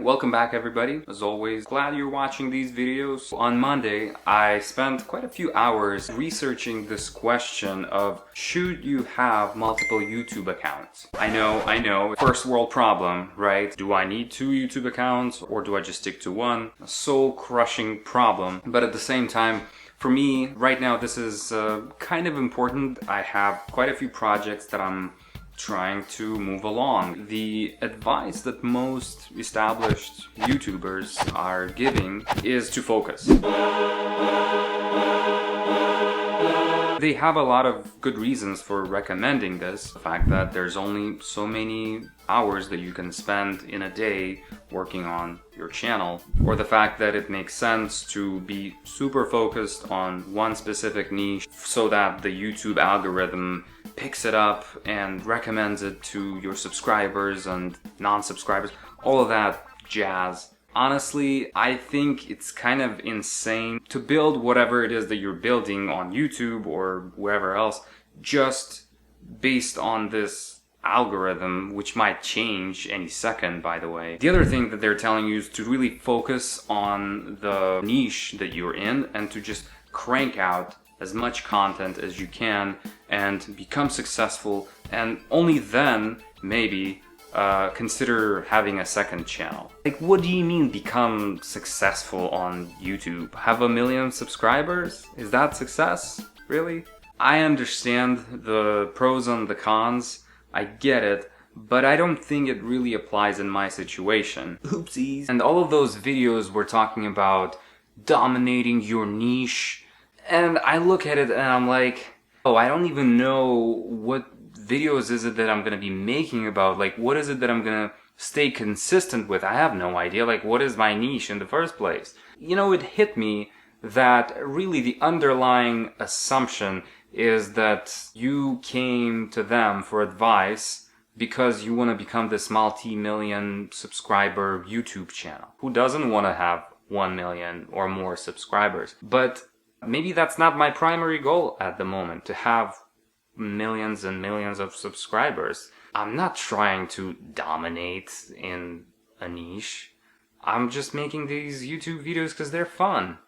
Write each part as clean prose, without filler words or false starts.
welcome back everybody. As always, glad you're watching these videos. On Monday, I spent quite a few hours researching this question of should you have multiple YouTube accounts? I know, first world problem, right? Do I need 2 YouTube accounts or do I just stick to one? A soul-crushing problem, but at the same time, for me, right now this is kind of important. I have quite a few projects that I'm trying to move along. The advice that most established YouTubers are giving is to focus. They have a lot of good reasons for recommending this. The fact that there's only so many hours that you can spend in a day working on your channel, or the fact that it makes sense to be super focused on one specific niche so that the YouTube algorithm picks it up and recommends it to your subscribers and non-subscribers, all of that jazz. Honestly, I think it's kind of insane to build whatever it is that you're building on YouTube or wherever else just based on this algorithm, which might change any second, by the way. The other thing that they're telling you is to really focus on the niche that you're in and to just crank out as much content as you can and become successful, and only then maybe consider having a second channel. Like, what do you mean become successful on YouTube? Have 1 million subscribers? Is that success? Really? I understand the pros and the cons, I get it, but I don't think it really applies in my situation. Oopsies. And all of those videos were talking about dominating your niche, and I look at it and I'm like, oh, I don't even know what videos is it that I'm gonna be making about. Like, what is it that I'm gonna stay consistent with? I have no idea. Like, what is my niche in the first place? You know, it hit me that really the underlying assumption is that you came to them for advice because you want to become this multi-million subscriber YouTube channel. Who doesn't want to have 1 million or more subscribers? But maybe that's not my primary goal at the moment, to have millions and millions of subscribers. I'm not trying to dominate in a niche. I'm just making these YouTube videos because they're fun.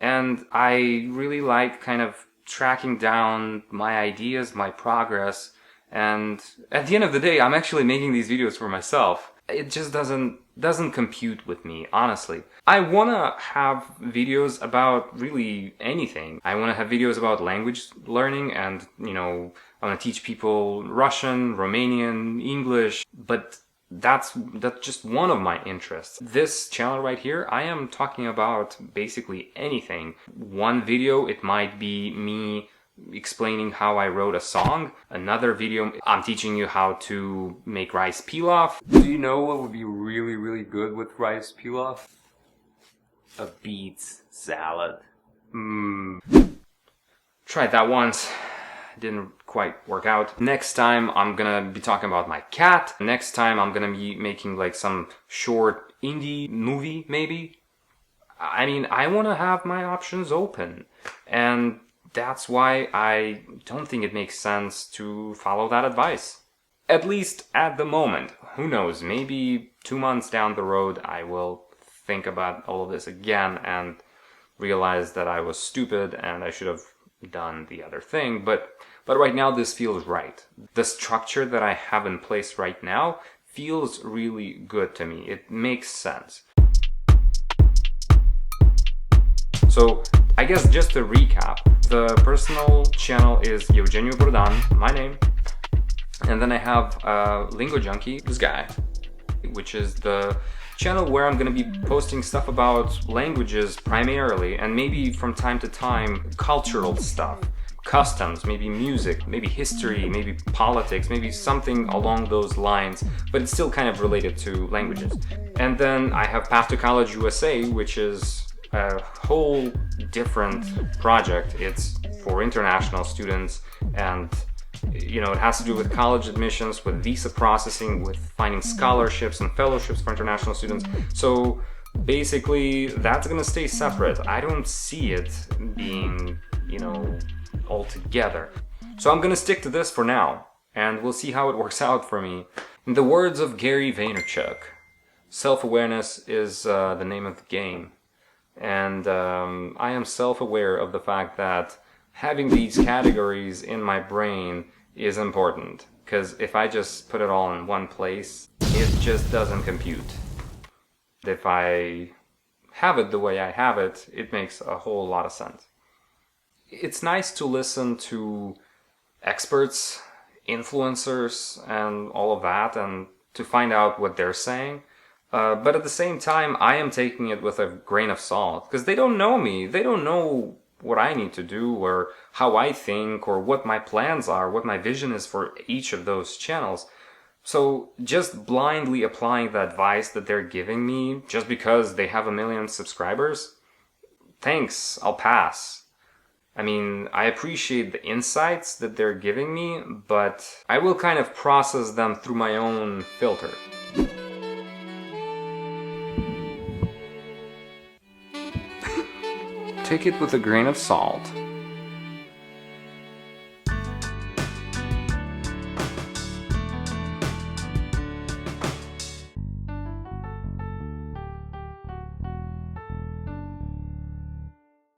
And I really like kind of tracking down my ideas, my progress. And at the end of the day, I'm actually making these videos for myself. It just doesn't compute with me, honestly. I wanna have videos about really anything. I wanna have videos about language learning and, you know, I wanna teach people Russian, Romanian, English, but that's just one of my interests. This channel right here, I am talking about basically anything. One video, it might be me explaining how I wrote a song. Another video, I'm teaching you how to make rice pilaf. Do you know what would be really, really good with rice pilaf? A beets salad. Tried that once. Didn't quite work out. Next time I'm gonna be talking about my cat. Next time I'm gonna be making like some short indie movie, maybe. I mean, I wanna have my options open. And that's why I don't think it makes sense to follow that advice. At least at the moment. Who knows, maybe 2 months down the road I will think about all of this again and realize that I was stupid and I should have done the other thing. But right now this feels right. The structure that I have in place right now feels really good to me. It makes sense. So I guess just to recap, the personal channel is Eugeniu Prodan, my name, and then I have Lingo Junkie, this guy, which is the channel where I'm going to be posting stuff about languages primarily, and maybe from time to time cultural stuff, customs, maybe music, maybe history, maybe politics, maybe something along those lines, but it's still kind of related to languages. And then I have Path to College USA, which is a whole different project. It's for international students, and you know, it has to do with college admissions, with visa processing, with finding scholarships and fellowships for international students. So basically that's gonna stay separate. I don't see it being, you know, all together. So I'm gonna stick to this for now, and we'll see how it works out for me. In the words of Gary Vaynerchuk, Self-awareness is the name of the game. And I am self-aware of the fact that having these categories in my brain is important. Because if I just put it all in one place, it just doesn't compute. If I have it the way I have it, it makes a whole lot of sense. It's nice to listen to experts, influencers, and all of that, and to find out what they're saying. But at the same time, I am taking it with a grain of salt, because they don't know me. They don't know what I need to do, or how I think, or what my plans are, what my vision is for each of those channels. So just blindly applying the advice that they're giving me, just because they have 1 million subscribers, thanks, I'll pass. I mean, I appreciate the insights that they're giving me, but I will kind of process them through my own filter. Take it with a grain of salt.